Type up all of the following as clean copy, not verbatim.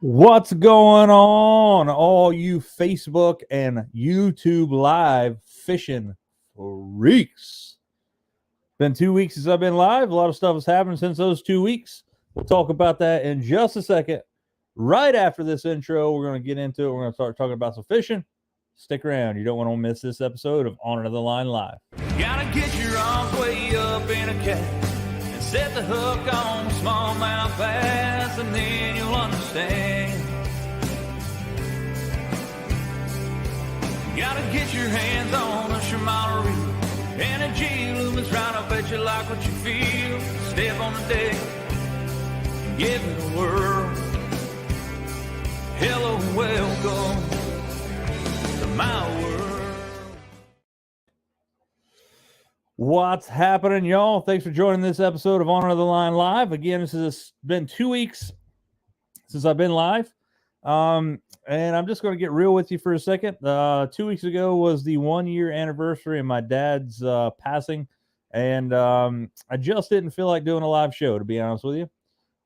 What's going on, all you Facebook and YouTube live fishing freaks? Been 2 weeks since I've been live. A lot of stuff has happened since those 2 weeks. We'll talk about that in just a second. Right after this intro, we're going to get into it. We're going to start talking about some fishing. Stick around. You don't want to miss this episode of On the Line Live. Gotta get your arms way up in a cat and set the hook on smallmouth bass, and then you'll understand. Gotta get your hands on a Shimano reel and a G-Lumens round. I bet you like what you feel. Step on the deck, give it a whirl. Hello, welcome to my world. What's happening, y'all? Thanks for joining this episode of On the Line Live. Again, this has been 2 weeks since I've been live. And I'm just going to get real with you for a second. 2 weeks ago was the 1 year anniversary of my dad's passing. And I just didn't feel like doing a live show, to be honest with you.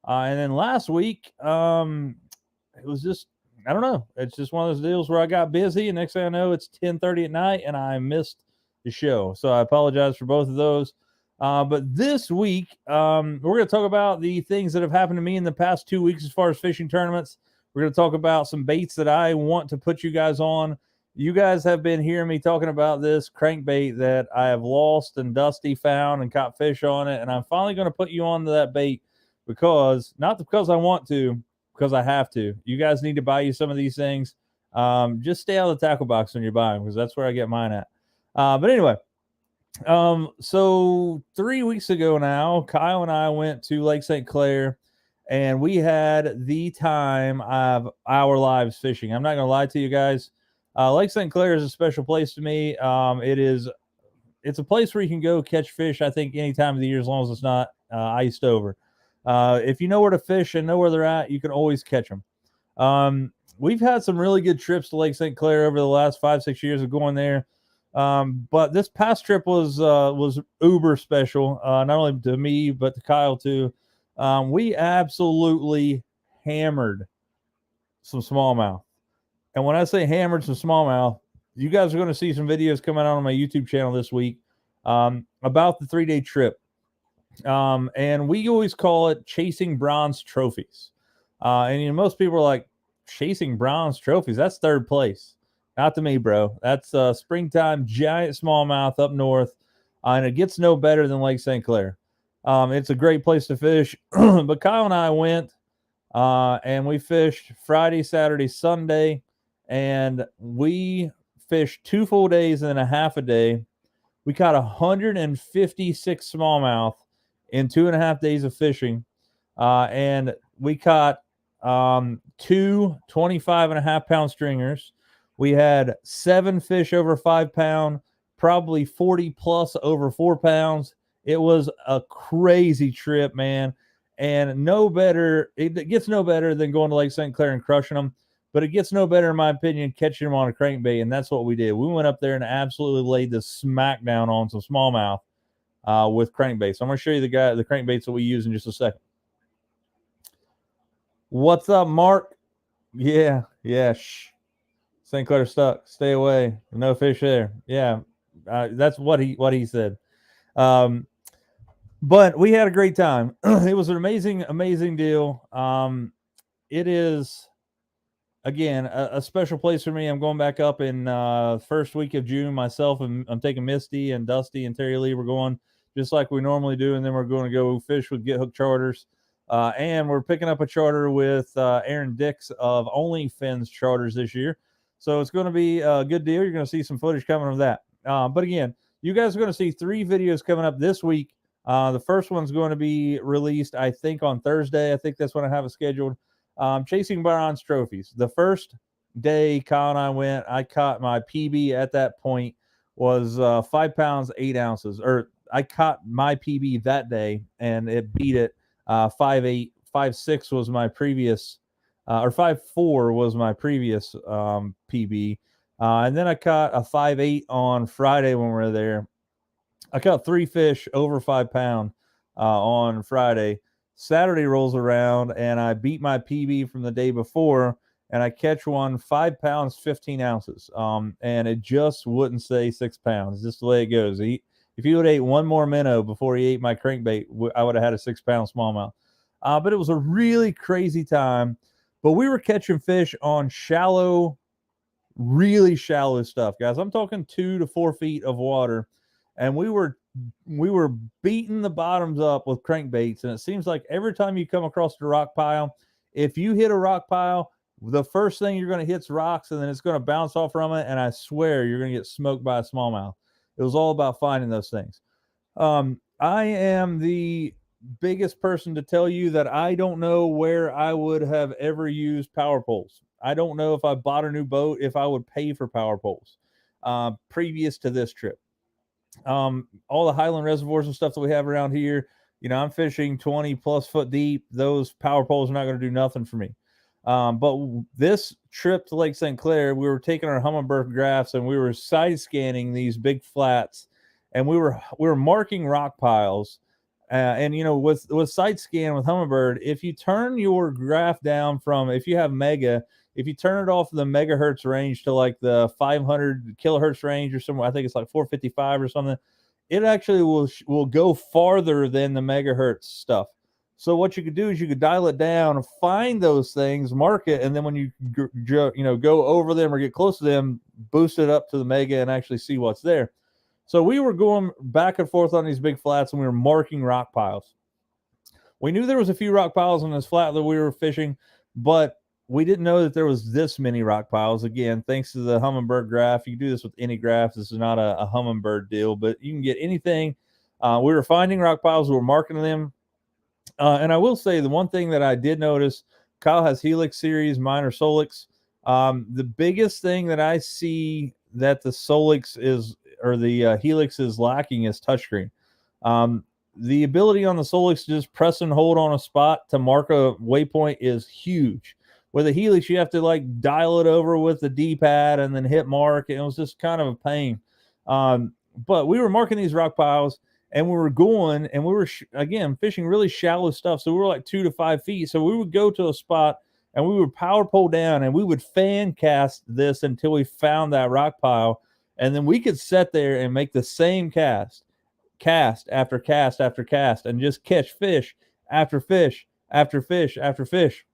And then last week, it was just, I don't know. It's just one of those deals where I got busy, and next thing I know, it's 10:30 at night, and I missed the show. So I apologize for both of those. But this week, we're going to talk about the things that have happened to me in the past 2 weeks as far as fishing tournaments. We're going to talk about some baits that I want to put you guys on. You guys have been hearing me talking about this crankbait that I have lost and Dusty found and caught fish on it. And I'm finally going to put you on to that bait not because I want to, because I have to. You guys need to buy you some of these things. Just stay out of the tackle box when you're buying, because that's where I get mine at. But anyway, so 3 weeks ago now, Kyle and I went to Lake St. Clair, and we had the time of our lives fishing. I'm not going to lie to you guys. Lake St. Clair is a special place to me. It's a place where you can go catch fish, I think, any time of the year, as long as it's not iced over. If you know where to fish and know where they're at, you can always catch them. We've had some really good trips to Lake St. Clair over the last 5-6 years of going there. But this past trip was uber special, not only to me, but to Kyle too. We absolutely hammered some smallmouth. And when I say hammered some smallmouth, you guys are going to see some videos coming out on my YouTube channel this week, about the 3-day trip. And we always call it chasing bronze trophies. And most people are like, chasing bronze trophies, that's third place. Not to me, bro. That's springtime giant smallmouth up north, and it gets no better than Lake St. Clair. It's a great place to fish. But Kyle and I went, and we fished Friday, Saturday, Sunday, and we fished 2 full days and then a half a day. We caught 156 smallmouth in 2.5 days of fishing, and we caught 2 25.5-pound stringers. We had 7 fish over 5 pounds, probably 40 plus over 4 pounds. It was a crazy trip, man. And it gets no better than going to Lake St. Clair and crushing them. But it gets no better, in my opinion, catching them on a crankbait. And that's what we did. We went up there and absolutely laid the smackdown on some smallmouth with crankbaits. So I'm going to show you the crankbaits that we use in just a second. What's up, Mark? Yeah. Shh. St. Clair stuck. Stay away. No fish there. Yeah, that's what he said. But we had a great time. It was an amazing deal. It is, again, a special place for me. I'm going back up in first week of June myself, and I'm taking Misty and Dusty and Terry Lee. We're going just like we normally do, and then we're going to go fish with Get Hook Charters. And we're picking up a charter with Aaron Dix of Only Fins Charters this year. So it's going to be a good deal. You're going to see some footage coming of that. But again, you guys are going to see 3 videos coming up this week. The first one's going to be released, I think, on Thursday. I think that's when I have it scheduled. Chasing bronze trophies. The first day Kyle and I went, I caught my PB at that point was 5 pounds, 8 ounces. Or I caught my PB that day, and it beat it. 5'8", 5'6" was my previous or 5'4" was my previous PB. And then I caught a 5'8" on Friday when we were there. I caught 3 fish over 5 pounds on Friday. Saturday rolls around and I beat my PB from the day before, and I catch one 5 pounds, 15 ounces. And it just wouldn't say 6 pounds. Just the way it goes. If he would have ate one more minnow before he ate my crankbait, I would have had a 6 pound smallmouth. But it was a really crazy time. But we were catching fish on shallow, really shallow stuff, guys. I'm talking 2 to 4 feet of water, and we were beating the bottoms up with crankbaits. And it seems like every time you come across the rock pile, if you hit a rock pile, the first thing you're going to hit's rocks, and then it's going to bounce off from it. And I swear you're going to get smoked by a smallmouth. It was all about finding those things. I am the biggest person to tell you that I don't know where I would have ever used power poles. I don't know if I bought a new boat, if I would pay for power poles previous to this trip. All the Highland reservoirs and stuff that we have around here, I'm fishing 20 plus foot deep. Those power poles are not going to do nothing for me. But this trip to Lake St. Clair, we were taking our Humminbird graphs and we were side scanning these big flats, and we were marking rock piles. And with side scan with Humminbird, if you turn your graph down from, if you have mega, if you turn it off the megahertz range to like the 500 kilohertz range or somewhere, I think it's like 455 or something, it actually will go farther than the megahertz stuff. So what you could do is you could dial it down, find those things, mark it, and then when you go over them or get close to them, boost it up to the mega and actually see what's there. So we were going back and forth on these big flats, and we were marking rock piles. We knew there was a few rock piles on this flat that we were fishing, but we didn't know that there was this many rock piles. Again, thanks to the Humminbird graph. You can do this with any graph. This is not a Humminbird deal, but you can get anything. We were finding rock piles. We were marking them. And I will say the one thing that I did notice, Kyle has Helix series, mine are Solix. The biggest thing that I see that the Solix is, or the Helix is lacking, is touchscreen. The ability on the Solix to just press and hold on a spot to mark a waypoint is huge. With a Helix, you have to like dial it over with the D-pad and then hit mark. It was just kind of a pain. But we were marking these rock piles, and we were going, and we were, again, fishing really shallow stuff. So we were like 2 to 5 feet. So we would go to a spot, and we would power pole down, and we would fan cast this until we found that rock pile. And then we could sit there and make the same cast after cast after cast, and just catch fish after fish after fish after fish.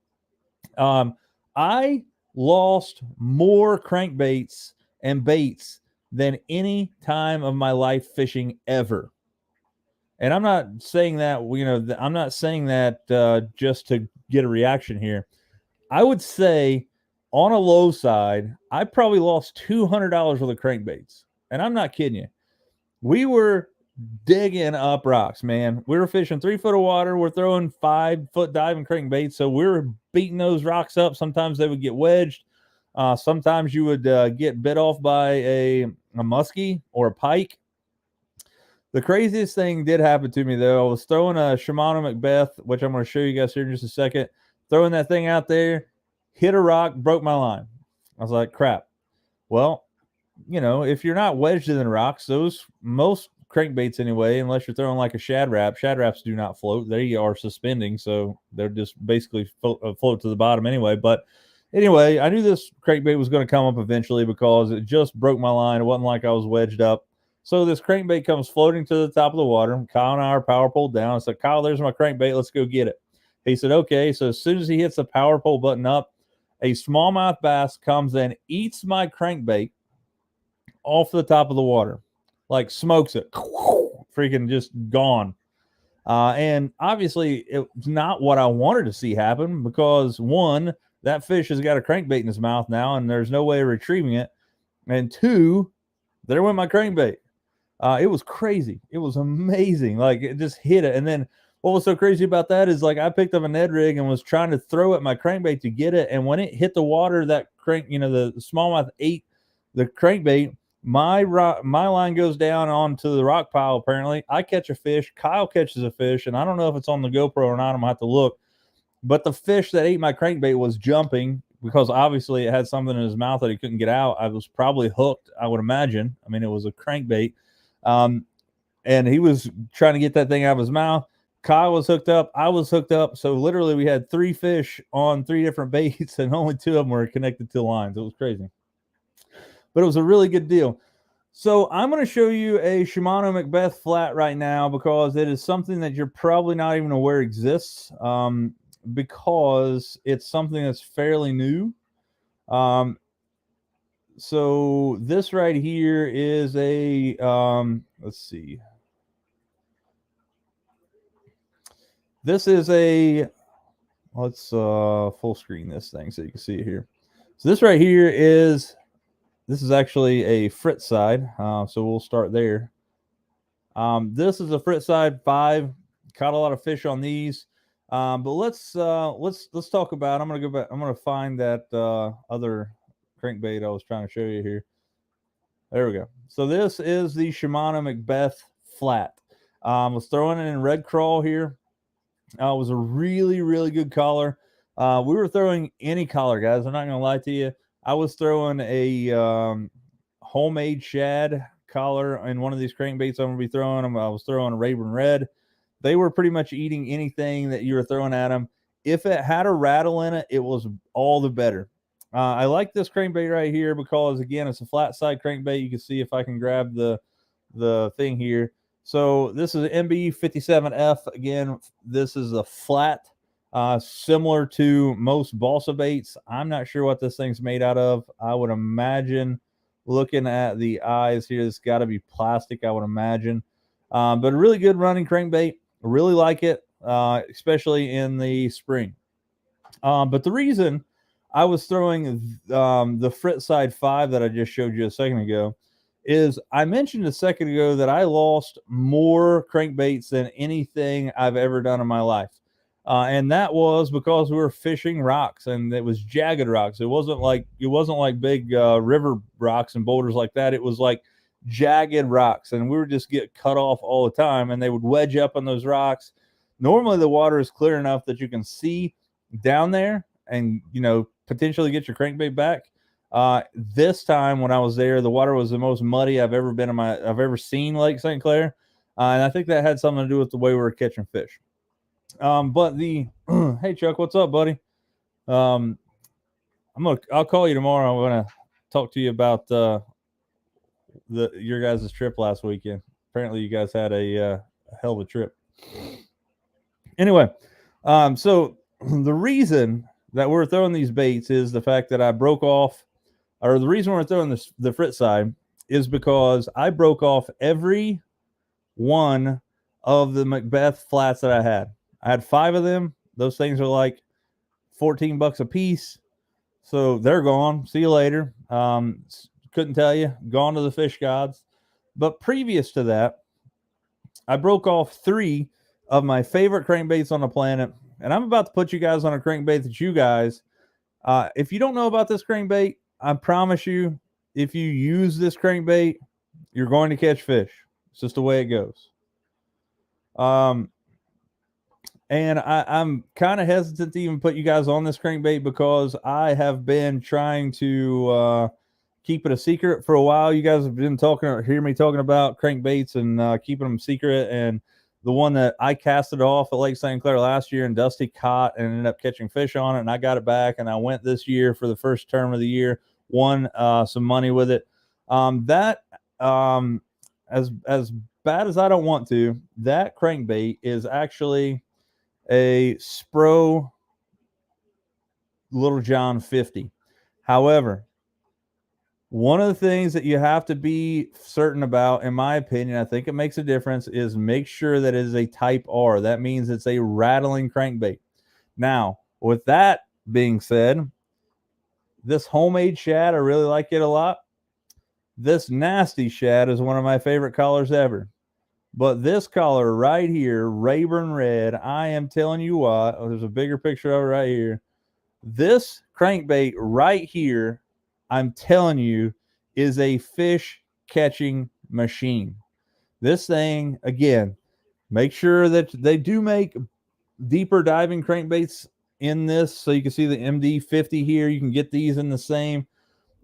I lost more crankbaits and baits than any time of my life fishing ever. And I'm not saying that, I'm not saying that just to get a reaction here. I would say on a low side, I probably lost $200 worth of crankbaits. And I'm not kidding you. We were digging up rocks, man. We were fishing 3 foot of water. We're throwing 5 foot diving crankbaits. So we were beating those rocks up. Sometimes they would get wedged. Sometimes you would get bit off by a muskie or a pike. The craziest thing did happen to me, though. I was throwing a Shimano Macbeth, which I'm going to show you guys here in just a second. Throwing that thing out there, hit a rock, broke my line. I was like, crap. Well, if you're not wedged in the rocks, most crankbaits anyway, unless you're throwing like a Shad Raps do not float. They are suspending, so they're just basically float to the bottom anyway. But anyway, I knew this crankbait was going to come up eventually because it just broke my line. It wasn't like I was wedged up. So this crankbait comes floating to the top of the water. Kyle and I are power pulled down. I said, Kyle, there's my crankbait. Let's go get it. He said, okay. So as soon as he hits the power pull button up, a smallmouth bass comes and eats my crankbait off the top of the water, like smokes it, freaking just gone. And obviously it's not what I wanted to see happen, because one, that fish has got a crankbait in his mouth now, and there's no way of retrieving it. And two, there went my crankbait. It was crazy. It was amazing. Like, it just hit it. And then what was so crazy about that is, like, I picked up a Ned rig and was trying to throw at my crankbait to get it. And when it hit the water, that the smallmouth ate the crankbait. My line goes down onto the rock pile. Apparently, I catch a fish. Kyle catches a fish, and I don't know if it's on the GoPro or not. I'm gonna have to look. But the fish that ate my crankbait was jumping, because obviously it had something in his mouth that he couldn't get out. I was probably hooked, I would imagine. I mean, it was a crankbait. And he was trying to get that thing out of his mouth. Kyle was hooked up. I was hooked up. So literally we had 3 fish on 3 different baits and only 2 of them were connected to lines. It was crazy. But it was a really good deal. So I'm going to show you a Shimano Macbeth flat right now because it is something that you're probably not even aware exists, because it's something that's fairly new. So this right here is a, let's see. This is a, let's full screen this thing so you can see it here. So this right here is, this is actually a Fritz side. So we'll start there. This is a Fritz side 5. Caught a lot of fish on these. But let's talk about, I'm going to go back. I'm going to find that other crankbait I was trying to show you here. There we go. So this is the Shimano Macbeth flat. I was throwing it in red crawl here. It was a really, really good collar. We were throwing any collar, guys. I'm not going to lie to you. I was throwing a homemade shad collar in one of these crankbaits I'm going to be throwing them. I was throwing a Rayburn Red. They were pretty much eating anything that you were throwing at them. If it had a rattle in it, it was all the better. I like this crankbait right here because, again, it's a flat side crankbait. You can see if I can grab the thing here. So this is an MB57F. Again, this is a flat, similar to most balsa baits. I'm not sure what this thing's made out of. I would imagine, looking at the eyes here, it's got to be plastic, I would imagine. But a really good running crankbait. I really like it, especially in the spring. But the reason I was throwing the Fritz side 5 that I just showed you a second ago is I mentioned a second ago that I lost more crankbaits than anything I've ever done in my life. And that was because we were fishing rocks, and it was jagged rocks. It wasn't like big river rocks and boulders like that. It was like jagged rocks, and we would just get cut off all the time, and they would wedge up on those rocks. Normally the water is clear enough that you can see down there and, you know, potentially get your crankbait back. This time when I was there, the water was the most muddy I've ever seen Lake St. Clair. And I think that had something to do with the way we were catching fish. But hey Chuck, what's up, buddy? I'll call you tomorrow. I'm gonna talk to you about your guys' trip last weekend. Apparently you guys had a hell of a trip. Anyway, so the reason that we're throwing these baits is the fact that I broke off, or the reason we're throwing the Fritz side is because I broke off every one of the Macbeth flats that I had. I had 5 of them. Those things are like $14 a piece. So they're gone. See you later. Couldn't tell you. Gone to the fish gods. But previous to that, I broke off 3 of my favorite crankbaits on the planet. And I'm about to put you guys on a crankbait that you guys, if you don't know about this crankbait, I promise you, if you use this crankbait, you're going to catch fish. It's just the way it goes. And I'm kind of hesitant to even put you guys on this crankbait because I have been trying to keep it a secret for a while. You guys have been hear me talking about crankbaits and keeping them secret. And the one that I casted off at Lake St. Clair last year and Dusty caught and ended up catching fish on it, and I got it back, and I went this year for the first term of the year, won some money with it. As bad as I don't want to, that crankbait is actually a Spro Little John 50. However, one of the things that you have to be certain about, in my opinion, I think it makes a difference, is make sure that it is a Type R. That means it's a rattling crankbait. Now, with that being said, this homemade shad, I really like it a lot. This nasty shad is one of my favorite collars ever. But this collar right here, Rayburn Red, I am telling you what, there's a bigger picture of it right here. This crankbait right here, I'm telling you, is a fish catching machine. This thing, again, make sure that they do make deeper diving crankbaits in this. So you can see the MD50 here. You can get these in the same.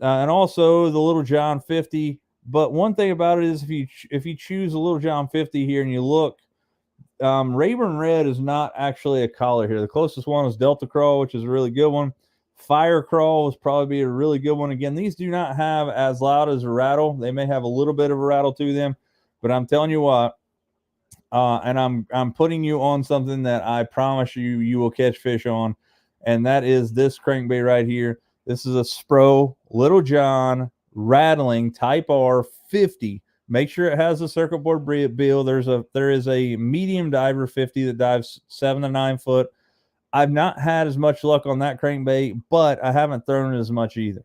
And also the Little John 50. But one thing about it is if you choose a Little John 50 here and you look, Rayburn Red is not actually a collar here. The closest one is Delta Crawl, which is a really good one. Fire Crawl is probably be a really good one. Again, these do not have as loud as a rattle. They may have a little bit of a rattle to them, but I'm telling you what, and I'm putting you on something that I promise you will catch fish on, and that is this crankbait right here. This is a Spro Little John rattling Type R 50. Make sure it has a circuit board bill. There is a medium diver 50 that dives 7 to 9 foot. I've not had as much luck on that crankbait, but I haven't thrown it as much either.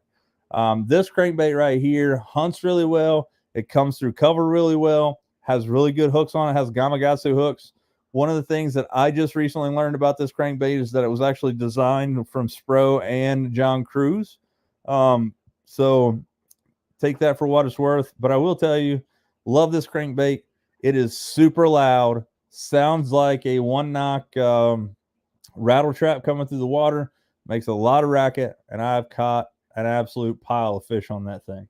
This crankbait right here hunts really well. It comes through cover really well, has really good hooks on it, has Gamakatsu hooks. One of the things that I just recently learned about this crankbait is that it was actually designed from Spro and John Cruz. So take that for what it's worth. But I will tell you, love this crankbait. It is super loud. Sounds like a one-knock rattle trap coming through the water. Makes a lot of racket, and I've caught an absolute pile of fish on that thing.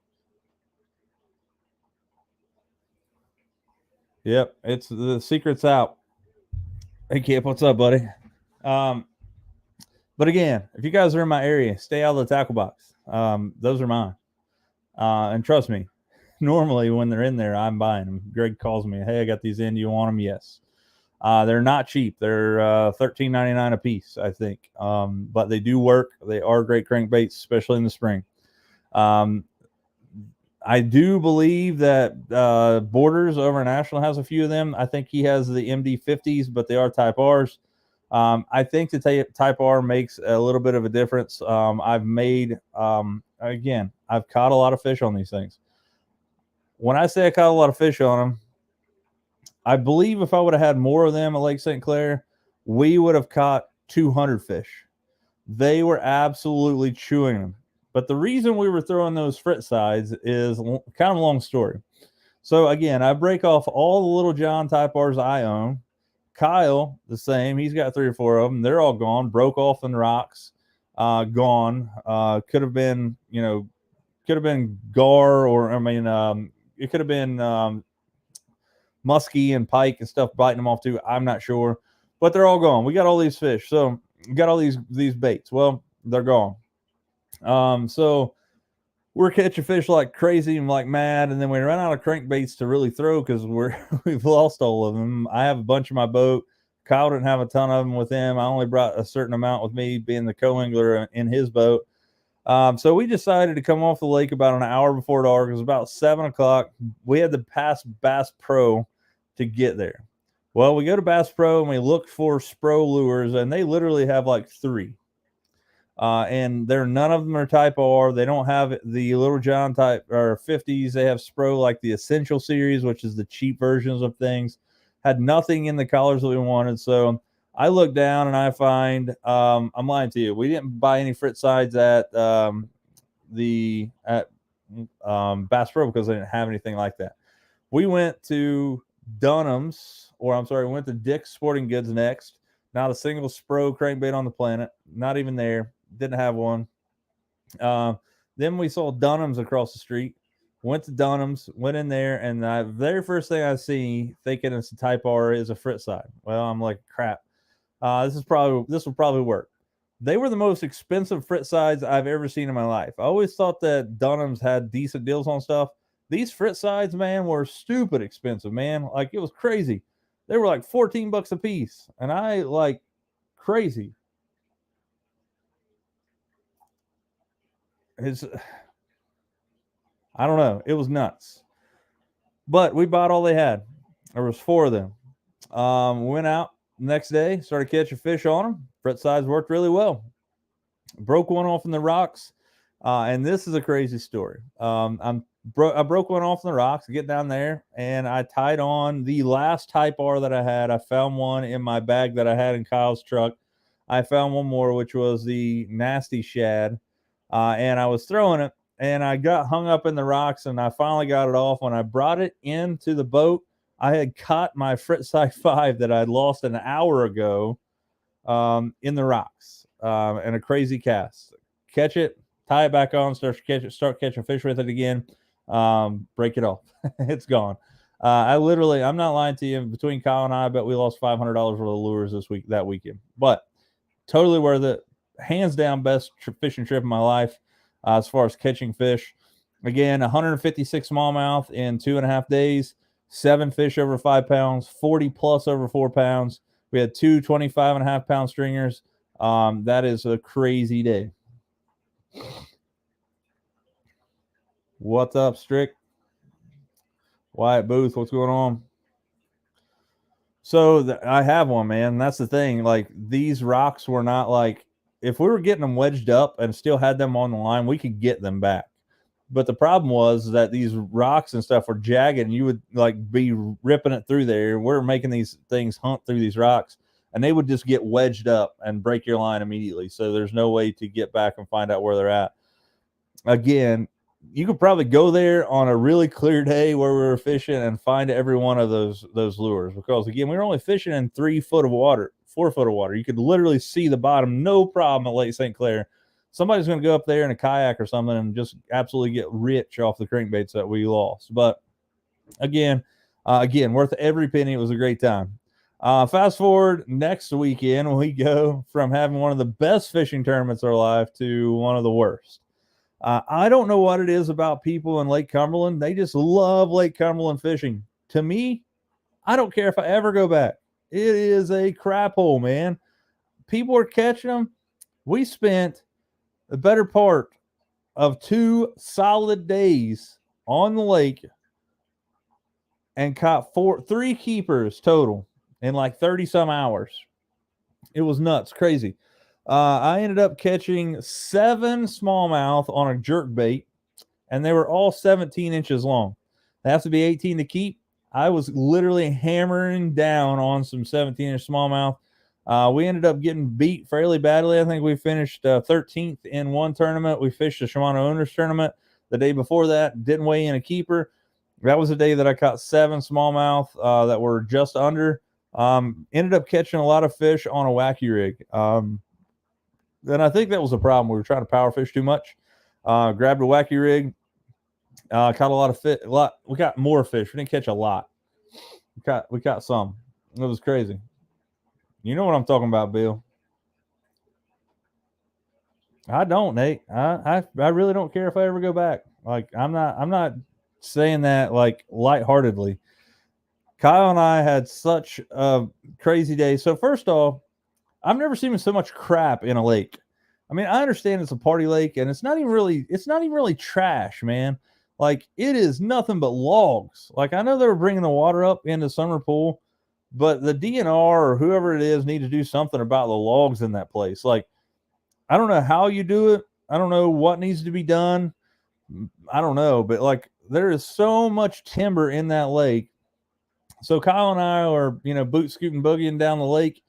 Yep, it's the secret's out. Hey, Kip, what's up, buddy? But again, if you guys are in my area, stay out of the tackle box. Those are mine. And trust me, normally when they're in there, I'm buying them. Greg calls me, hey, I got these in. Do you want them? Yes. They're not cheap. They're $13.99 a piece, I think. But they do work. They are great crankbaits, especially in the spring. I do believe that Borders over National has a few of them. I think he has the MD50s, but they are Type Rs. I think the Type R makes a little bit of a difference. I've caught a lot of fish on these things. When I say I caught a lot of fish on them, I believe if I would have had more of them at Lake St. Clair, we would have caught 200 fish. They were absolutely chewing them. But the reason we were throwing those frit sides is kind of a long story. So again, I break off all the Little John Type Rs I own. Kyle, the same. He's got 3 or 4 of them. They're all gone. Broke off in rocks. Gone. Could have been, gar, or it could have been muskie and pike and stuff biting them off too. I'm not sure, but they're all gone. We got all these fish, so we got all these baits. Well, they're gone. So we're catching fish like crazy and like mad, and then we ran out of crankbaits to really throw because we've lost all of them. I have a bunch in my boat. Kyle didn't have a ton of them with him. I only brought a certain amount with me, being the co-angler in his boat. So we decided to come off the lake about an hour before dark. It was about 7 o'clock. We had to pass Bass Pro to get there. Well, we go to Bass Pro and we look for Spro lures, and they literally have like 3. And none of them are Type R. They don't have the Little John Type or 50s. They have Spro like the Essential series, which is the cheap versions of things. Had nothing in the collars that we wanted. So I look down and I find, I'm lying to you, we didn't buy any frit sides at Bass Pro because they didn't have anything like that. We went to we went to Dick's Sporting Goods next. Not a single Spro crankbait on the planet. Not even there. Didn't have one. Then we saw Dunham's across the street. Went to Dunham's, went in there, and the very first thing I see, thinking it's a Type R, is a frit side. Well, I'm like, crap. This will probably work. They were the most expensive frit sides I've ever seen in my life. I always thought that Dunham's had decent deals on stuff. These frit sides, man, were stupid expensive, man. Like, it was crazy. They were like $14 a piece, and I like crazy. I don't know. It was nuts. But we bought all they had. There was 4 of them. Went out next day, started catching fish on them. Frit sides worked really well. Broke one off in the rocks. And this is a crazy story. I broke one off in the rocks, get down there, and I tied on the last Type R that I had. I found one in my bag that I had in Kyle's truck. I found one more, which was the Nasty Shad. And I was throwing it, and I got hung up in the rocks, and I finally got it off. When I brought it into the boat, I had caught my frit side 5 that I had lost an hour ago in the rocks, and a crazy cast. Catch it, tie it back on, start catching fish with it again, break it off. It's gone. I'm not lying to you. Between Kyle and I bet we lost $500 worth of lures that weekend. But totally worth it. Hands down, best fishing trip of my life as far as catching fish. Again, 156 smallmouth in 2.5 days, 7 fish over 5 pounds, 40 plus over 4 pounds. We had 2 25.5 pound stringers. That is a crazy day. What's up, Strick? Wyatt Booth, what's going on? So I have one, man. That's the thing. Like, these rocks were not like, if we were getting them wedged up and still had them on the line, we could get them back. But the problem was that these rocks and stuff were jagged, and you would like be ripping it through there. We're making these things hunt through these rocks, and they would just get wedged up and break your line immediately. So there's no way to get back and find out where they're at. Again, you could probably go there on a really clear day where we were fishing and find every one of those lures, because again, we were only fishing in 3 foot of water, 4 foot of water. You could literally see the bottom, no problem at Lake St. Clair. Somebody's going to go up there in a kayak or something and just absolutely get rich off the crankbaits that we lost. But again, worth every penny. It was a great time. Fast forward next weekend, we go from having one of the best fishing tournaments of our life to one of the worst. I don't know what it is about people in Lake Cumberland. They just love Lake Cumberland fishing. To me, I don't care if I ever go back. It is a crap hole, man. People are catching them. We spent the better part of 2 solid days on the lake and caught 3 keepers total in like 30 some hours. It was nuts, crazy. I ended up catching 7 smallmouth on a jerk bait, and they were all 17 inches long. They have to be 18 to keep. I was literally hammering down on some 17-inch smallmouth. We ended up getting beat fairly badly. I think we finished 13th in one tournament. We fished the Shimano Owners Tournament the day before that. Didn't weigh in a keeper. That was the day that I caught 7 smallmouth that were just under. Ended up catching a lot of fish on a wacky rig. And I think that was the problem. We were trying to power fish too much. Grabbed a wacky rig. Caught a lot of fish. We got more fish. We didn't catch a lot. We caught some. It was crazy. You know what I'm talking about, Bill. I don't, Nate. I really don't care if I ever go back. Like, I'm not saying that like lightheartedly. Kyle and I had such a crazy day. So first off, I've never seen so much crap in a lake. I mean, I understand it's a party lake, and it's not even really trash, man. Like, it is nothing but logs. Like, I know they were bringing the water up into Summer Pool, but the DNR or whoever it is need to do something about the logs in that place. Like, I don't know how you do it. I don't know what needs to be done. I don't know, but like, there is so much timber in that lake. So Kyle and I are, boot scooting, boogieing down the lake,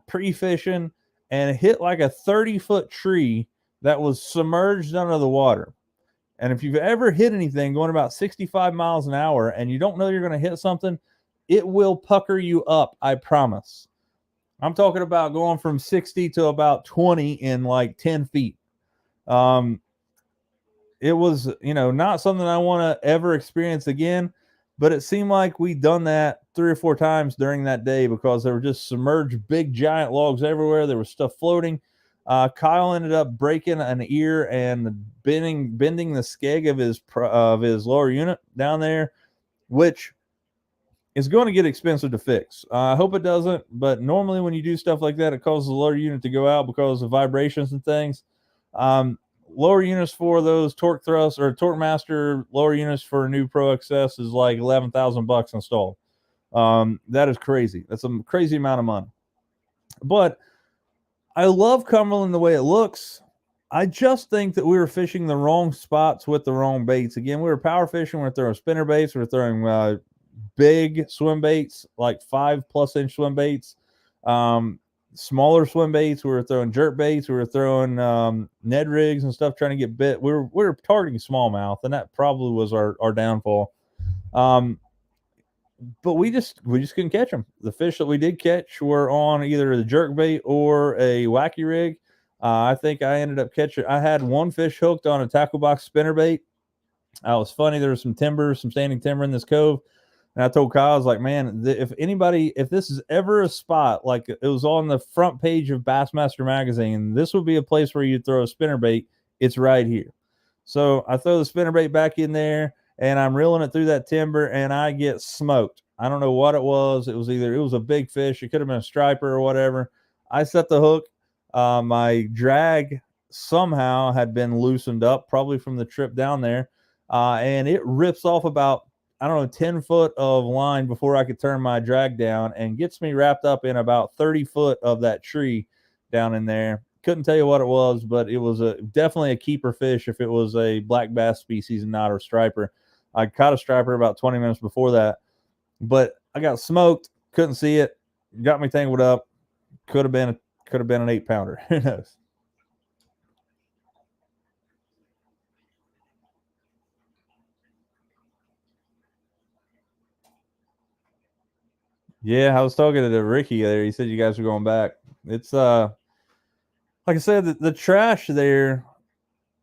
pre-fishing, and hit like a 30-foot tree that was submerged under the water. And if you've ever hit anything going about 65 miles an hour and you don't know you're going to hit something, it will pucker you up, I promise. I'm talking about going from 60 to about 20 in like 10 feet. It was, not something I want to ever experience again, but it seemed like we'd done that 3 or 4 times during that day because there were just submerged big giant logs everywhere. There was stuff floating. Kyle ended up breaking an ear and bending the skeg of his lower unit down there, which is going to get expensive to fix. I hope it doesn't, but normally when you do stuff like that, it causes the lower unit to go out because of vibrations and things. Lower units for those torque thrust or torque master lower units for a new Pro XS is like $11,000 installed. That is crazy. That's a crazy amount of money. But I love Cumberland the way it looks. I just think that we were fishing the wrong spots with the wrong baits. Again, we were power fishing. We were throwing spinner baits. We were throwing big swim baits, like 5+ inch swim baits. Smaller swim baits. We were throwing jerk baits. We were throwing Ned rigs and stuff, trying to get bit. We were targeting smallmouth, and that probably was our downfall. But we just couldn't catch them. The fish that we did catch were on either the jerk bait or a wacky rig. I think I ended up catching. I had one fish hooked on a tackle box spinner bait. It was funny. There was some standing timber in this cove. And I told Kyle, I was like, man, if this is ever a spot, like it was on the front page of Bassmaster magazine, this would be a place where you throw a spinnerbait. It's right here. So I throw the spinnerbait back in there, and I'm reeling it through that timber, and I get smoked. I don't know what it was. It was a big fish. It could have been a striper or whatever. I set the hook. My drag somehow had been loosened up, probably from the trip down there, and it rips off about, I don't know, 10 foot of line before I could turn my drag down, and gets me wrapped up in about 30 foot of that tree down in there. Couldn't tell you what it was, but it was definitely a keeper fish if it was a black bass species and not a striper. I caught a striper about 20 minutes before that, but I got smoked, couldn't see it, got me tangled up. Could have been an 8-pounder. Who knows? Yeah, I was talking to Ricky there. He said you guys were going back. It's like I said, the trash there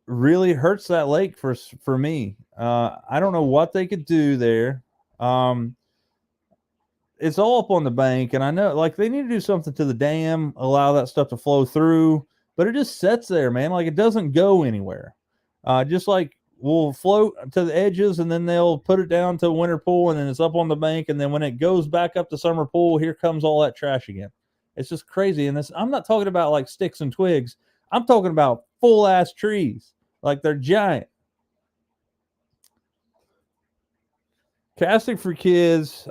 really hurts that lake for me. I don't know what they could do there. It's all up on the bank, and I know like they need to do something to the dam, allow that stuff to flow through, but it just sits there, man. Like it doesn't go anywhere. Just like we'll float to the edges, and then they'll put it down to a winter pool, and then it's up on the bank, and then when it goes back up to summer pool, here comes all that trash again. It's just crazy. And I'm not talking about like sticks and twigs. I'm talking about full ass trees, like they're giant. Casting for Kids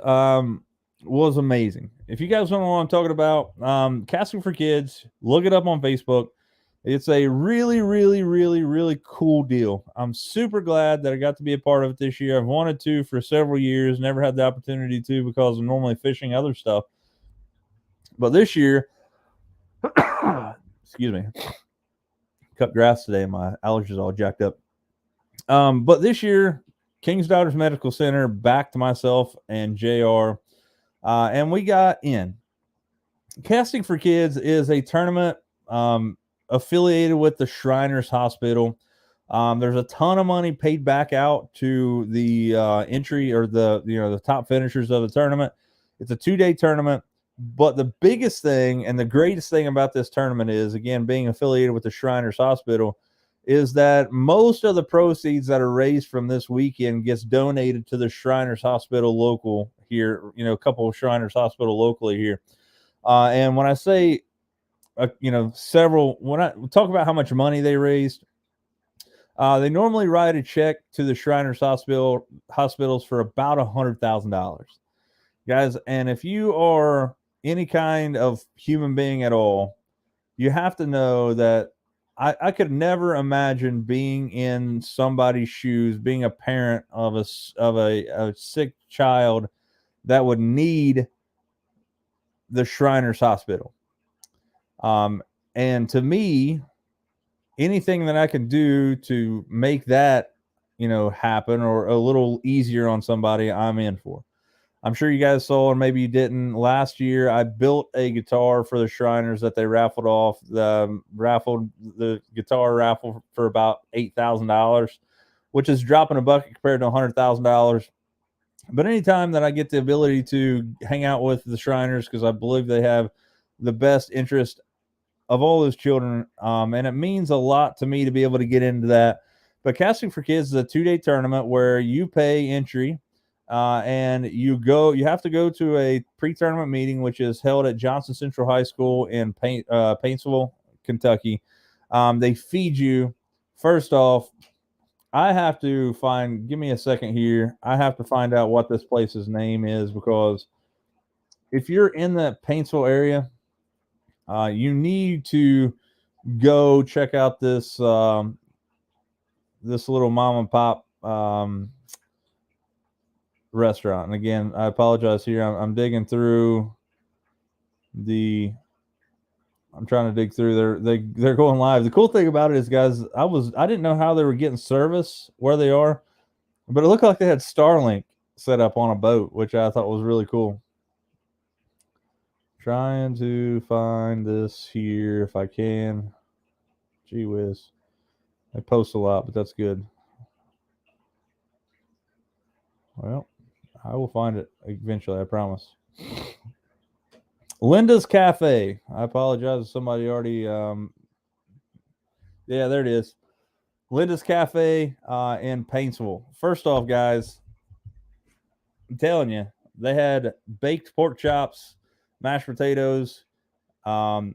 was amazing. If you guys don't know what I'm talking about, Casting for Kids, look it up on Facebook. It's a really, really, really, really cool deal. I'm super glad that I got to be a part of it this year. I've wanted to for several years, never had the opportunity to because I'm normally fishing other stuff. But this year, excuse me, cut grass today, my allergies all jacked up. But this year, King's Daughters Medical Center backed myself and JR, and we got in. Casting for Kids is a tournament affiliated with the Shriners Hospital. There's a ton of money paid back out to the entry or the top finishers of the tournament. It's a 2-day tournament, but the biggest thing and the greatest thing about this tournament is, again, being affiliated with the Shriners Hospital, is that most of the proceeds that are raised from this weekend gets donated to the Shriners Hospital local here, a couple of Shriners Hospital locally here. And when I say, several, when I talk about how much money they raised, they normally write a check to the Shriners hospitals for about $100,000, guys. And if you are any kind of human being at all, you have to know that I could never imagine being in somebody's shoes, being a parent of a sick child that would need the Shriners Hospital. And to me, anything that I can do to make that, happen or a little easier on somebody, I'm in for. I'm sure you guys saw, and maybe you didn't. Last year, I built a guitar for the Shriners that they raffled off. Raffled the guitar raffle for about $8,000, which is dropping a bucket compared to $100,000. But anytime that I get the ability to hang out with the Shriners, because I believe they have the best interest of all those children, and it means a lot to me to be able to get into that. But Casting for Kids is a 2-day tournament where you pay entry. And you have to go to a pre-tournament meeting, which is held at Johnson Central High School in Paintsville, Kentucky. They feed you. First off, give me a second here. I have to find out what this place's name is, because if you're in the Paintsville area, you need to go check out this little mom and pop restaurant. And again, I apologize here. I'm digging through I'm trying to dig through they're going live. The cool thing about it is, guys, I didn't know how they were getting service where they are, but it looked like they had Starlink set up on a boat, which I thought was really cool. Trying to find this here if I can. Gee whiz. I post a lot, but that's good. Well, I will find it eventually, I promise. Linda's Cafe. I apologize if somebody already yeah, there it is. Linda's Cafe in Paintsville. First off, guys, I'm telling you, they had baked pork chops, mashed potatoes, um,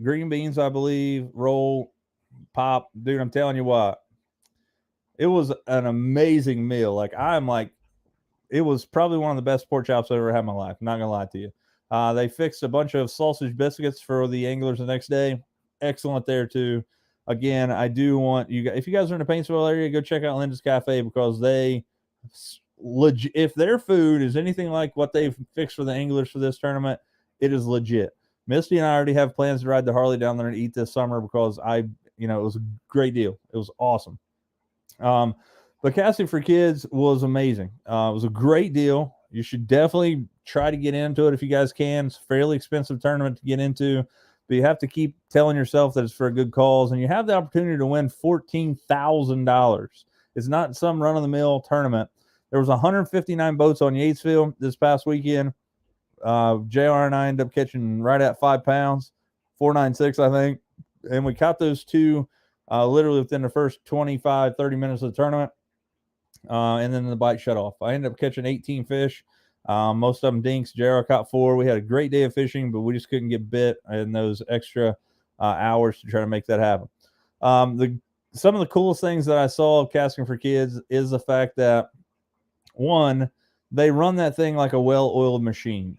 green beans, I believe, roll, pop. Dude, I'm telling you what, it was an amazing meal. It was probably one of the best pork chops I've ever had in my life. I'm not gonna lie to you. They fixed a bunch of sausage biscuits for the anglers the next day. Excellent there too. Again, I do want you guys, if you guys are in the Paintsville area, go check out Linda's Cafe because they legit. If their food is anything like what they've fixed for the anglers for this tournament, it is legit. Misty and I already have plans to ride the Harley down there and eat this summer because it was a great deal. It was awesome. But Casting for Kids was amazing. It was a great deal. You should definitely try to get into it if you guys can. It's a fairly expensive tournament to get into, but you have to keep telling yourself that it's for a good cause, and you have the opportunity to win $14,000. It's not some run-of-the-mill tournament. There was 159 boats on Yatesville this past weekend. JR and I ended up catching right at 5 pounds, 496, I think, and we caught those two literally within the first 25, 30 minutes of the tournament. And then the bite shut off. I ended up catching 18 fish. Most of them dinks. JR caught 4. We had a great day of fishing, but we just couldn't get bit in those extra hours to try to make that happen. Some of the coolest things that I saw of Casting for Kids is the fact that, one, they run that thing like a well-oiled machine.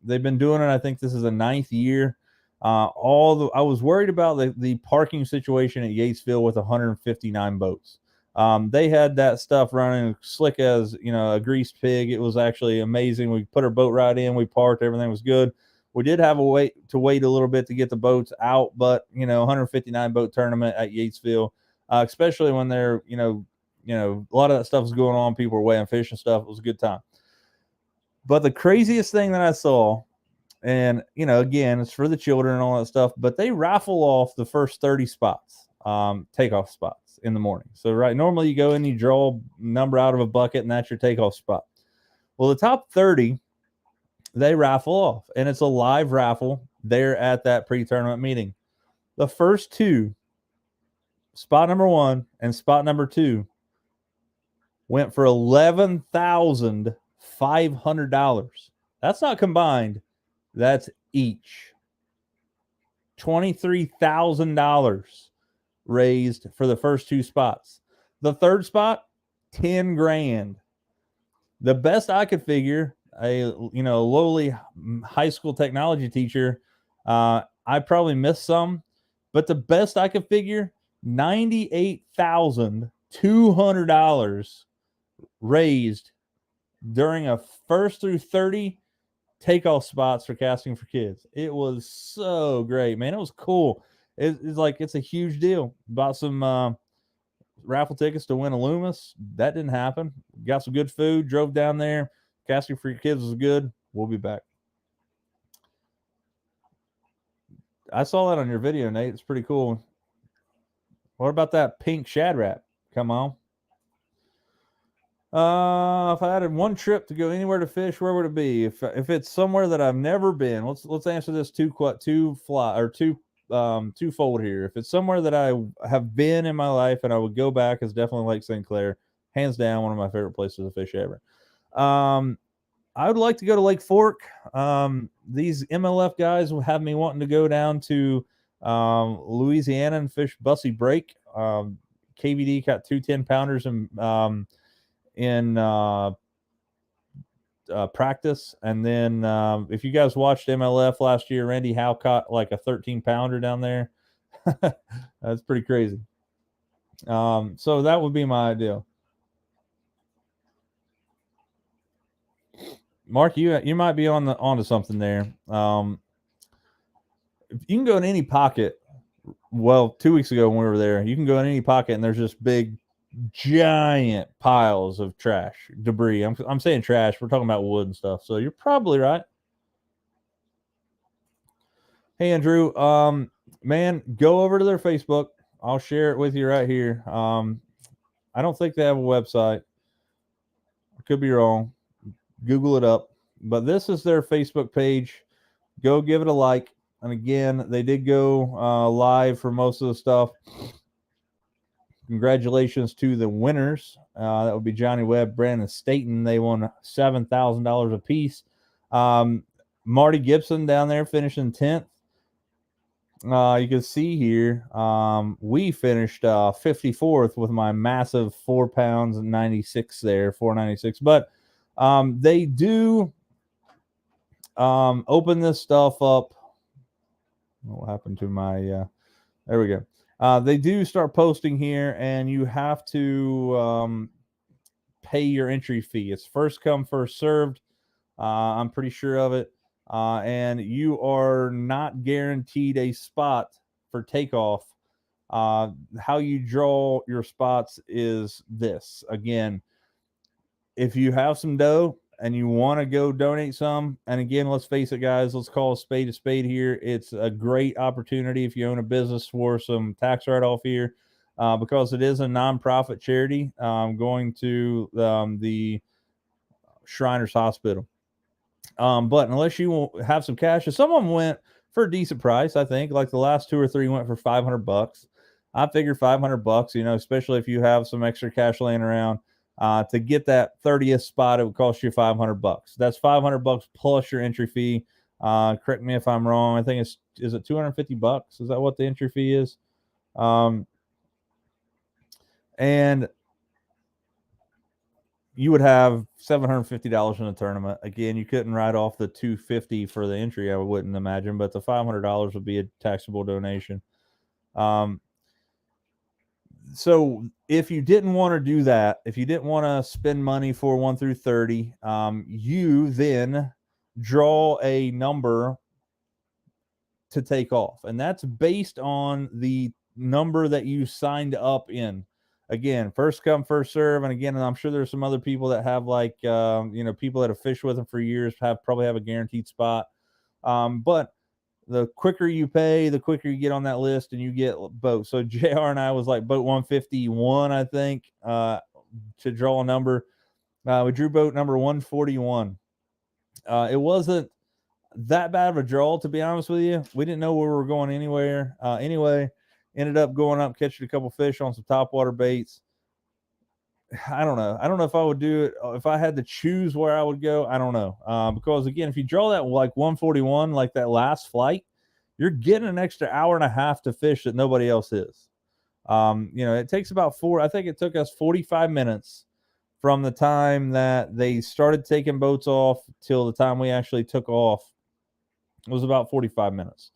They've been doing it. I think this is the 9th year. I was worried about the parking situation at Yatesville with 159 boats. They had that stuff running slick as a greased pig. It was actually amazing. We put our boat right in, we parked, everything was good. We did have to wait a little bit to get the boats out, but 159 boat tournament at Yatesville, especially when they're a lot of that stuff was going on. People were weighing fish and stuff. It was a good time. But the craziest thing that I saw, and again, it's for the children and all that stuff, but they raffle off the first 30 spots, takeoff spots in the morning. So normally you go in, you draw a number out of a bucket, and that's your takeoff spot. Well, the top 30, they raffle off, and it's a live raffle there at that pre-tournament meeting. The first two, spot number 1 and spot number 2, went for $11,500. That's not combined. That's each. $23,000 raised for the first 2 spots. The third spot, $10,000. The best I could figure, a lowly high school technology teacher, I probably missed some, but the best I could figure, $98,200 raised during a first through 30 takeoff spots for Casting for Kids. It was so great, man. It was cool. It's a huge deal. Bought some raffle tickets to win a Loomis. That didn't happen. Got some good food, drove down there. Casting for Kids was good. We'll be back. I saw that on your video, Nate. It's pretty cool. What about that pink Shad Rap? Come on. If I had one trip to go anywhere to fish, where would it be? If it's somewhere that I've never been, let's answer this twofold here. If it's somewhere that I have been in my life and I would go back, it's definitely Lake St. Clair, hands down, one of my favorite places to fish ever. I would like to go to Lake Fork. These MLF guys will have me wanting to go down to Louisiana and fish Bussy Break. KVD caught 2 10-pounders in practice, and then if you guys watched MLF last year, Randy Howe caught like a 13-pounder down there. That's pretty crazy. So that would be my ideal. Mark, you might be onto something there. You can go in any pocket. Well, 2 weeks ago when we were there, you can go in any pocket and there's just big, giant piles of trash, debris. I'm saying trash. We're talking about wood and stuff. So you're probably right. Hey, Andrew, man, go over to their Facebook. I'll share it with you right here. I don't think they have a website. I could be wrong. Google it up. But this is their Facebook page. Go give it a like. And again, they did go live for most of the stuff. Congratulations to the winners. That would be Johnny Webb, Brandon Staten. They won $7,000 apiece. Marty Gibson down there finishing 10th. You can see here, we finished 54th with my massive 4 pounds and 96 there, 496. But they do open this stuff up. What happened to my, there we go. They do start posting here, and you have to pay your entry fee. It's first come, first served. I'm pretty sure of it. And you are not guaranteed a spot for takeoff. How you draw your spots is this. Again, if you have some dough and you want to go donate some, and again, let's face it, guys, let's call a spade here. It's a great opportunity if you own a business for some tax write-off here, because it is a nonprofit charity going to the Shriners Hospital. But unless you have some cash, and some of them went for a decent price, I think, like the last 2 or 3 went for $500. I figured $500, you know, especially if you have some extra cash laying around. To get that 30th spot, it would cost you $500. That's $500 plus your entry fee. Correct me if I'm wrong. I think is it $250? Is that what the entry fee is? And you would have $750 in the tournament. Again, you couldn't write off the $250 for the entry, I wouldn't imagine, but the $500 would be a taxable donation. So if you didn't want to do that, if you didn't want to spend money for 1 through 30, you then draw a number to take off. And that's based on the number that you signed up in. Again, first come, first serve. And again, I'm sure there's some other people that have like, you know, people that have fished with them for years probably have a guaranteed spot. But the quicker you pay, the quicker you get on that list and you get boat. So JR and I was like boat 151, I think, to draw a number. We drew boat number 141. It wasn't that bad of a draw, to be honest with you. We didn't know where we were going anywhere. Anyway, ended up going up, catching a couple fish on some topwater baits. I don't know. I don't know if I would do it. If I had to choose where I would go, I don't know. Because again, if you draw that like 141, like that last flight, you're getting an extra hour and a half to fish that nobody else is. You know, it takes about I think it took us 45 minutes from the time that they started taking boats off till the time we actually took off. It was about 45 minutes.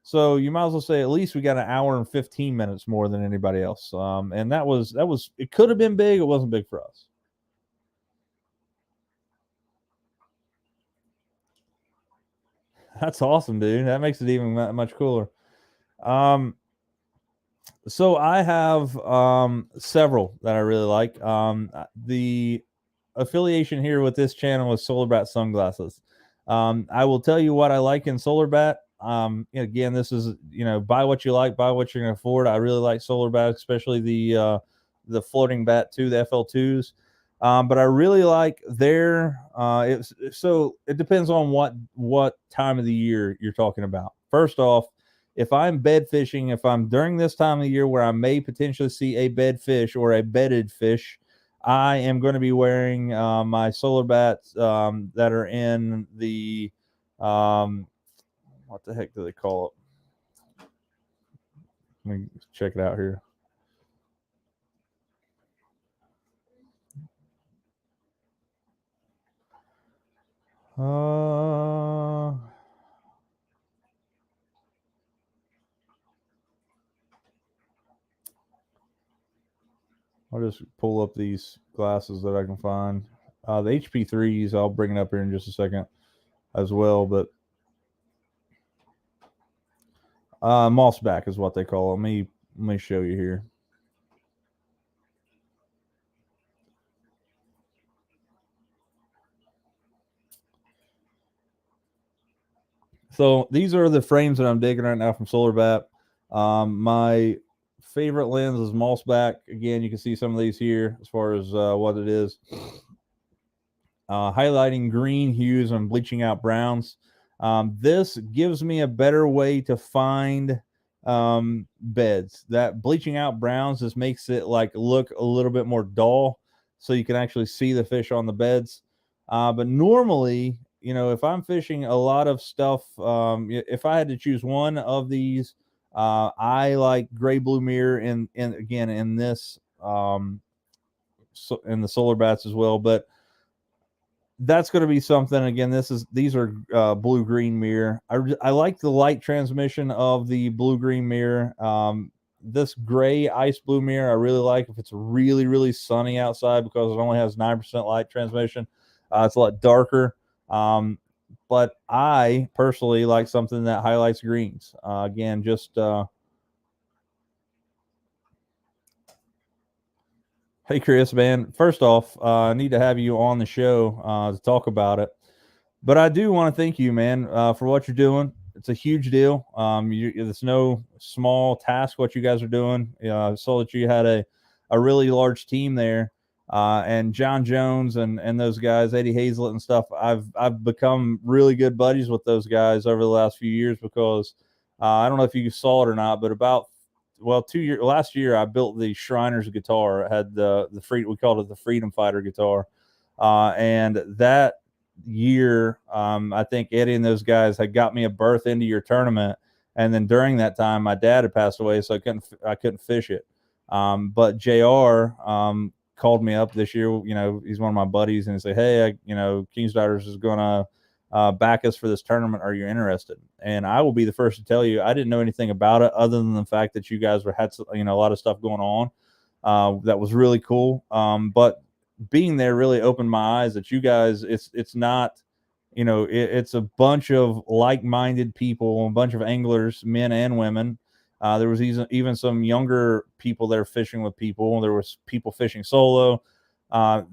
So you might as well say at least we got an hour and 15 minutes more than anybody else. And that was, it could have been big. It wasn't big for us. That's awesome, dude. That makes it even much cooler. So I have several that I really like. The affiliation here with this channel is Solar Bat Sunglasses. I will tell you what I like in Solar Bat. Again, this is, you know, buy what you like, buy what you can afford. I really like Solar Bat, especially the floating bat too, the FL2s. But I really like their so it depends on what time of the year you're talking about. First off, if I'm bed fishing, if I'm during this time of the year where I may potentially see a bed fish or a bedded fish, I am going to be wearing my Solar Bats that are in the what the heck do they call it? Let me check it out here. I'll just pull up these glasses that I can find. The HP3s, I'll bring it up here in just a second as well, but mossback is what they call it. Let me show you here. So these are the frames that I'm digging right now from Solar Bat. My favorite lens is mossback. Again, you can see some of these here as far as what it is. highlighting green hues and bleaching out browns. This gives me a better way to find beds. That bleaching out browns just makes it like look a little bit more dull, so you can actually see the fish on the beds. But normally, if I'm fishing a lot of stuff, if I had to choose one of these, I like gray blue mirror in again in this so in the solar bats as well. But that's going to be something. Again, these are blue green mirror. I like the light transmission of the blue green mirror. This gray ice blue mirror I really like if it's really really sunny outside, because it only has 9% light transmission. It's a lot darker. But I personally like something that highlights greens. Again, just hey, Chris, man. First off, I need to have you on the show to talk about it. But I do want to thank you, man, for what you're doing. It's a huge deal. It's no small task what you guys are doing. I saw that you had a really large team there, and John Jones and those guys, Eddie Hazlett and stuff. I've become really good buddies with those guys over the last few years, because I don't know if you saw it or not, but last year I built the Shriners guitar. It had we called it the Freedom Fighter guitar, and that year, I think Eddie and those guys had got me a berth into your tournament, and then during that time, my dad had passed away, so I couldn't fish it. But Jr. Called me up this year. He's one of my buddies, and he said, "Hey, King's Daughters is gonna back us for this tournament. Are you interested?" And I will be the first to tell you, I didn't know anything about it other than the fact that you guys had a lot of stuff going on that was really cool. But being there really opened my eyes that you guys, it's not, it's a bunch of like-minded people, a bunch of anglers, men and women. There was even some younger people there fishing with people. There was people fishing solo. I've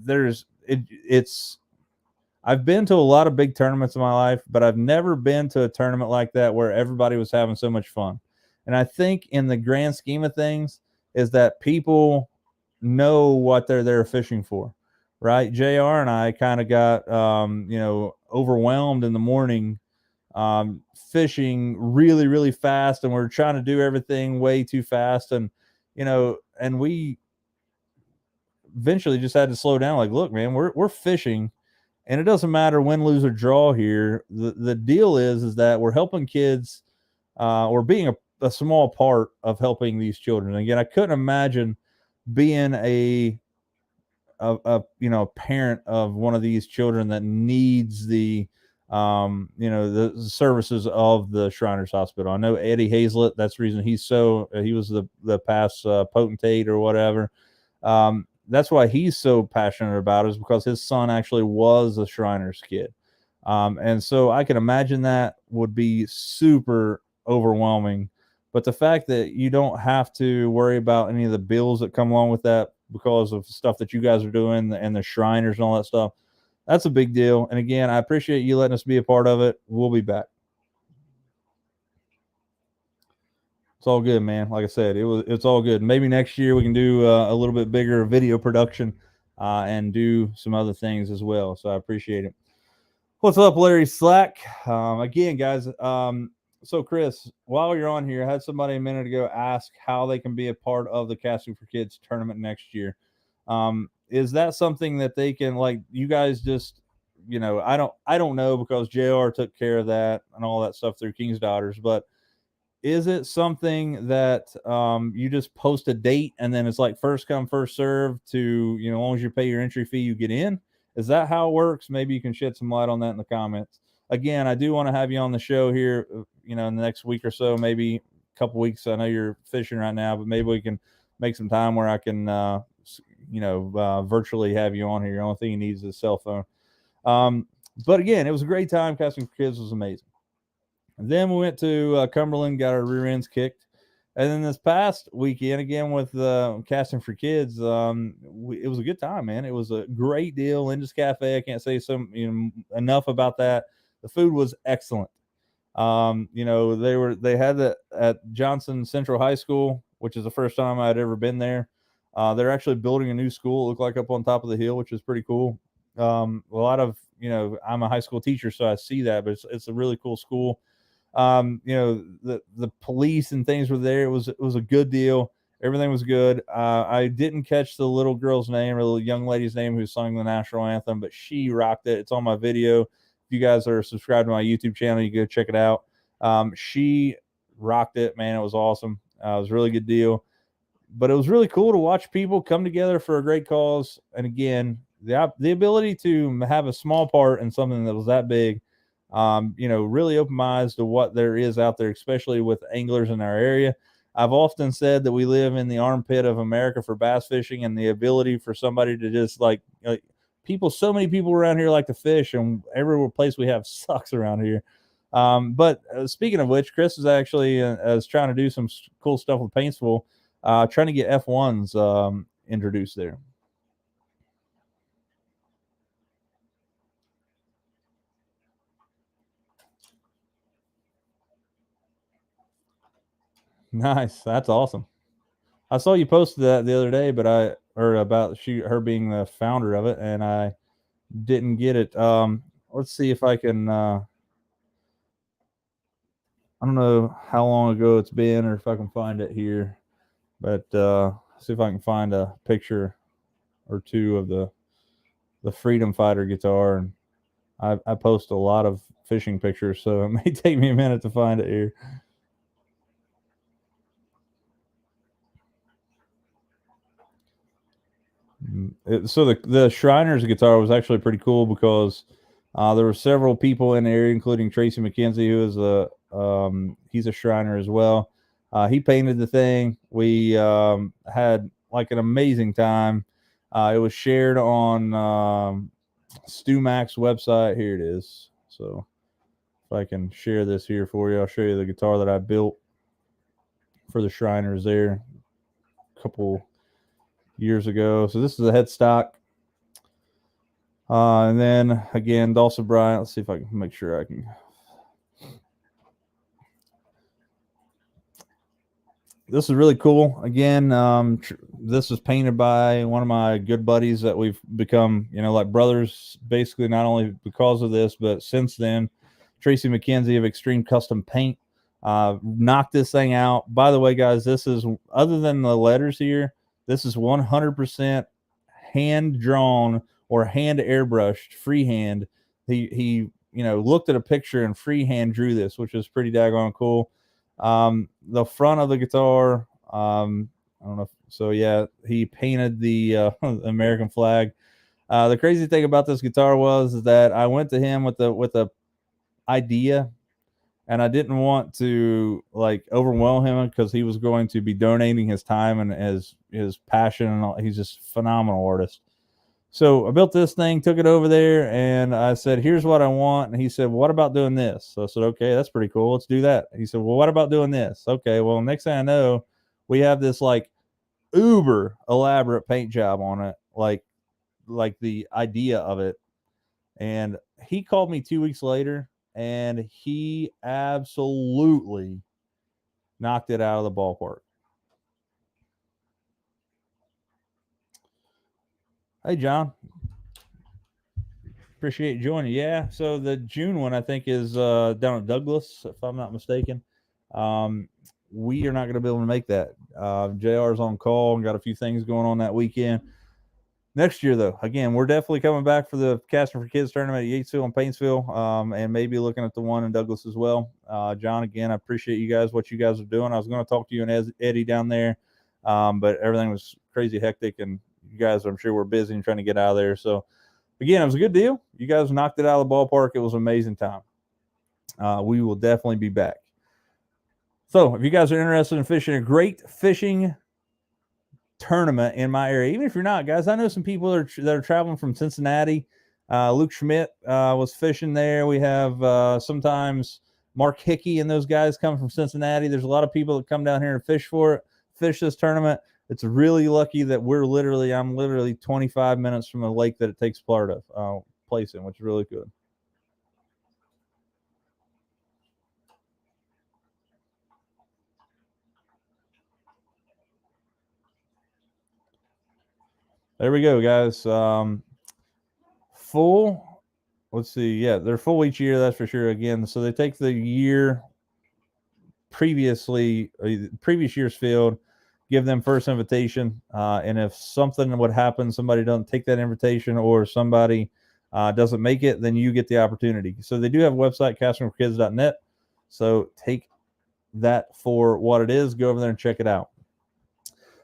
been to a lot of big tournaments in my life, but I've never been to a tournament like that where everybody was having so much fun. And I think in the grand scheme of things is that people know what they're there fishing for, right? JR and I kind of got, overwhelmed in the morning, fishing really, really fast. And we're trying to do everything way too fast. And we eventually just had to slow down. Like, look, man, we're fishing, and it doesn't matter win, lose, or draw here. The deal is that we're helping kids, or being a small part of helping these children. And again, I couldn't imagine being a parent of one of these children that needs the services of the Shriners Hospital. I know Eddie Hazlett. That's the reason he was the past potentate or whatever. That's why he's so passionate about it, is because his son actually was a Shriners kid. And so I can imagine that would be super overwhelming. But the fact that you don't have to worry about any of the bills that come along with that because of stuff that you guys are doing and the Shriners and all that stuff, that's a big deal. And again, I appreciate you letting us be a part of it. We'll be back. It's all good, man. Like I said, it's all good. Maybe next year we can do a little bit bigger video production and do some other things as well. So I appreciate it. What's up, Larry Slack? Again, guys. So Chris, while you're on here, I had somebody a minute ago ask how they can be a part of the Casting for Kids tournament next year. Is that something that they can, like, you guys just, I don't know, because JR took care of that and all that stuff through King's Daughters, but is it something that you just post a date and then it's like first come, first serve to, as long as you pay your entry fee, you get in? Is that how it works? Maybe you can shed some light on that in the comments. Again, I do want to have you on the show here, in the next week or so, maybe a couple weeks. I know you're fishing right now, but maybe we can make some time where I can, virtually have you on here. The only thing you need is a cell phone. But again, it was a great time. Casting for Kids was amazing. And then we went to Cumberland, got our rear ends kicked. And then this past weekend, again, with Casting for Kids, it was a good time, man. It was a great deal. Linda's Cafe, I can't say enough about that. The food was excellent. They had it at Johnson Central High School, which is the first time I'd ever been there. They're actually building a new school, it looked like, up on top of the hill, which is pretty cool. a lot of, I'm a high school teacher, so I see that, but it's a really cool school. The police and things were there. It was a good deal. Everything was good. I didn't catch the little girl's name or the young lady's name who sung the national anthem, but she rocked it. It's on my video. If you guys are subscribed to my YouTube channel, you go check it out. She rocked it, man. It was awesome. It was a really good deal. But it was really cool to watch people come together for a great cause. And again, the ability to have a small part in something that was that big, really opened my eyes to what there is out there, especially with anglers in our area. I've often said that we live in the armpit of America for bass fishing, and the ability for somebody to just so many people around here like to fish, and every place we have sucks around here. But speaking of which, Chris is actually is trying to do some cool stuff with Paintsville, trying to get F1s introduced there. Nice. That's awesome. I saw you posted that the other day, but I heard about her being the founder of it, and I didn't get it. Let's see if I can. I don't know how long ago it's been, or if I can find it here, but see if I can find a picture or two of the Freedom Fighter guitar. And I post a lot of fishing pictures, so it may take me a minute to find it here. So the Shriners guitar was actually pretty cool because there were several people in the area, including Tracy McKenzie, who is he's a Shriner as well. He painted the thing. We had like an amazing time. It was shared on Stu Mac's website. Here it is. So if I can share this here for you, I'll show you the guitar that I built for the Shriners there a couple years ago. So this is a headstock. And then again, Dawson Bryant. Let's see if I can make sure I can. This is really cool. Again, this is painted by one of my good buddies that we've become, like brothers, basically, not only because of this, but since then. Tracy McKenzie of Extreme Custom Paint knocked this thing out. By the way, guys, this is, other than the letters here, this is 100% hand drawn or hand airbrushed, freehand. He looked at a picture and freehand drew this, which is pretty daggone cool. The front of the guitar, I don't know. So yeah, he painted the American flag. The crazy thing about this guitar was that I went to him with the idea, and I didn't want to overwhelm him because he was going to be donating his time and his passion, and he's just a phenomenal artist. So I built this thing, took it over there, and I said, here's what I want. And he said, what about doing this? So I said, okay, that's pretty cool. Let's do that. He said, well, what about doing this? Okay, well, next thing I know, we have this uber elaborate paint job on it, like the idea of it. And he called me 2 weeks later, and he absolutely knocked it out of the ballpark. Hey, John. Appreciate you joining. Yeah, so the June one, I think, is down at Douglas, if I'm not mistaken. We are not going to be able to make that. JR's on call and got a few things going on that weekend. Next year, though, again, we're definitely coming back for the Casting for Kids tournament at Yatesville and Paintsville, and maybe looking at the one in Douglas as well. John, again, I appreciate you guys, what you guys are doing. I was going to talk to you and Eddie down there, but everything was crazy hectic, and you guys, I'm sure, were busy and trying to get out of there. So, again, it was a good deal. You guys knocked it out of the ballpark. It was an amazing time. We will definitely be back. So, if you guys are interested in fishing a great fishing tournament in my area, even if you're not, guys, I know some people that are traveling from Cincinnati. Luke Schmidt was fishing there. We have sometimes Mark Hickey and those guys come from Cincinnati. There's a lot of people that come down here and fish this tournament. It's really lucky that I'm literally 25 minutes from the lake that it takes place in, which is really good. There we go, guys. full. Let's see. Yeah, they're full each year. That's for sure. Again, so they take the year previous year's field, give them first invitation, and if something would happen, somebody doesn't take that invitation or somebody doesn't make it, then you get the opportunity. So they do have a website, castingforkids.net. So take that for what it is. Go over there and check it out.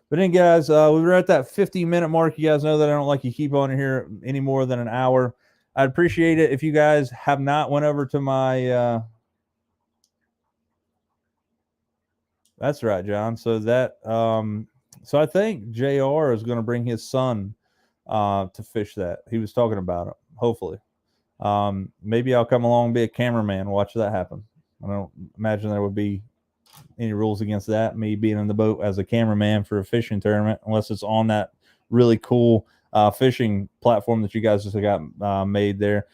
But then, guys, we were at that 50-minute mark. You guys know that I don't like to keep on here any more than an hour. I'd appreciate it if you guys have not went over to my that's right, John. So that so I think JR is going to bring his son to fish that. He was talking about it, hopefully. Maybe I'll come along and be a cameraman, watch that happen. I don't imagine there would be any rules against that, me being in the boat as a cameraman for a fishing tournament, unless it's on that really cool fishing platform that you guys just got made there.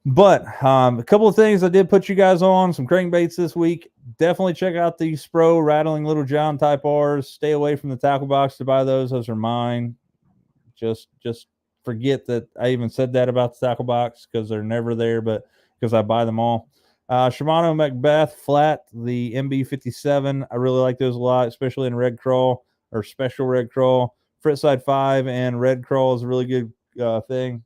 But a couple of things I did put you guys on, some crankbaits this week. Definitely check out the Spro Rattling Little John Type R's. Stay away from the tackle box to buy those. Those are mine. Just forget that I even said that about the tackle box, because they're never there, but because I buy them all. Shimano Macbeth Flat, the MB57. I really like those a lot, especially in red crawl or special red crawl. Fritside 5 and red crawl is a really good thing.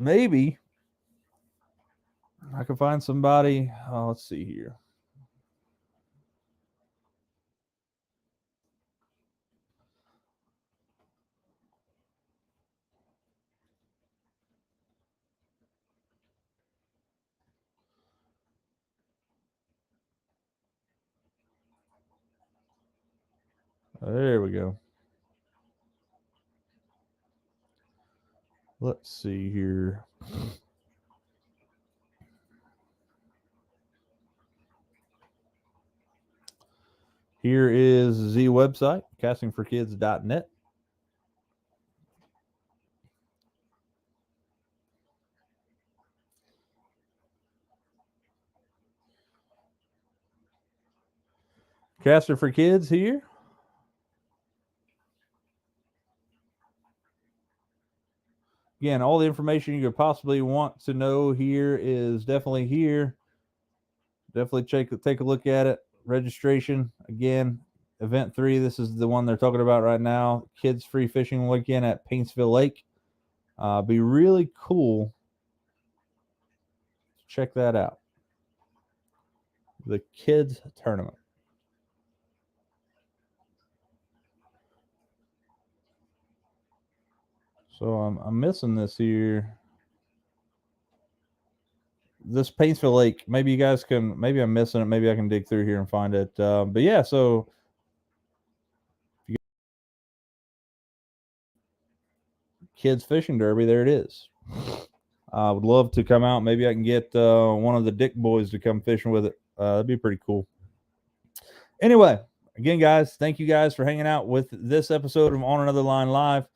Maybe I can find somebody. Let's see here. There we go. Let's see here. Here is the website, castingforkids.net. Caster for Kids here. Again, all the information you could possibly want to know here is definitely here. Definitely take a look at it. Registration, again, event 3. This is the one they're talking about right now. Kids Free Fishing Weekend at Paintsville Lake. Be really cool. Check that out. The kids tournament. So I'm missing this here. This Paintsville Lake. Maybe you guys can. Maybe I'm missing it. Maybe I can dig through here and find it. But yeah, so kids fishing derby. There it is. I would love to come out. Maybe I can get one of the Dick boys to come fishing with it. That'd be pretty cool. Anyway, again, guys, thank you guys for hanging out with this episode of On Another Line Live.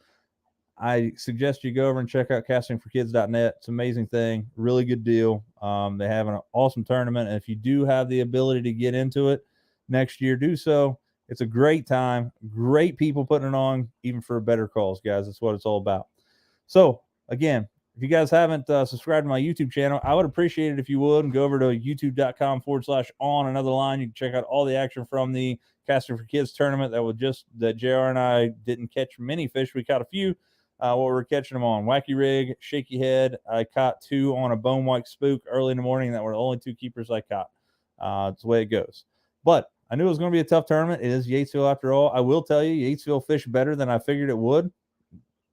I suggest you go over and check out castingforkids.net. It's an amazing thing. Really good deal. They have an awesome tournament. And if you do have the ability to get into it next year, do so. It's a great time. Great people putting it on, even for better calls, guys. That's what it's all about. So, again, if you guys haven't subscribed to my YouTube channel, I would appreciate it if you would, and go over to youtube.com/on another line. You can check out all the action from the Casting for Kids tournament that JR and I didn't catch many fish. We caught a few. What we're catching them on: Wacky Rig, Shaky Head. I caught 2 on a Bone White Spook early in the morning. That were the only 2 keepers I caught. It's the way it goes. But I knew it was going to be a tough tournament. It is Yatesville after all. I will tell you, Yatesville fished better than I figured it would.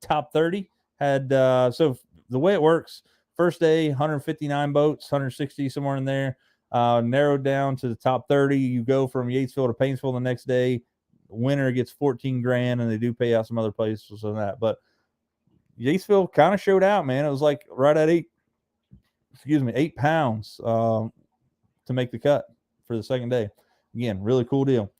Top 30 had so the way it works: first day, 159 boats, 160 somewhere in there. Narrowed down to the top 30. You go from Yatesville to Paintsville the next day. Winner gets $14,000, and they do pay out some other places on that. But Yatesville kind of showed out, man. It was like right at 8 pounds to make the cut for the second day. Again, really cool deal.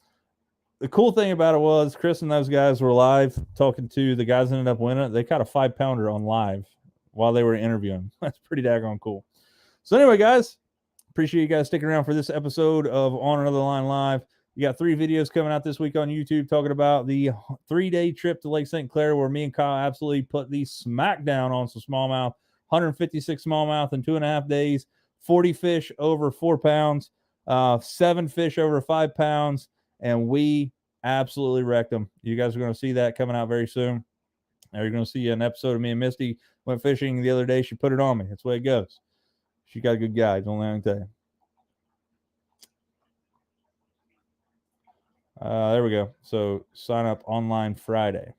The cool thing about it was Chris and those guys were live talking to the guys that ended up winning it. They caught a 5-pounder on live while they were interviewing. That's pretty daggone cool. So anyway, guys, appreciate you guys sticking around for this episode of On Another Line Live. You got 3 videos coming out this week on YouTube talking about the 3-day trip to Lake St. Clair, where me and Kyle absolutely put the smack down on some smallmouth. 156 smallmouth in 2.5 days, 40 fish over 4 pounds, 7 fish over 5 pounds, and we absolutely wrecked them. You guys are going to see that coming out very soon. Now you're going to see an episode of me and Misty went fishing the other day. She put it on me. That's the way it goes. She got a good guide. Only I can tell you. There we go. So sign up online Friday.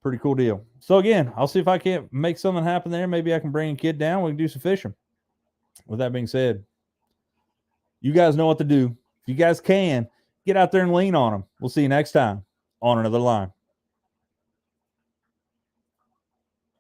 Pretty cool deal. So again, I'll see if I can't make something happen there. Maybe I can bring a kid down. We can do some fishing. With that being said, you guys know what to do. If you guys can, get out there and lean on them. We'll see you next time on Another Line.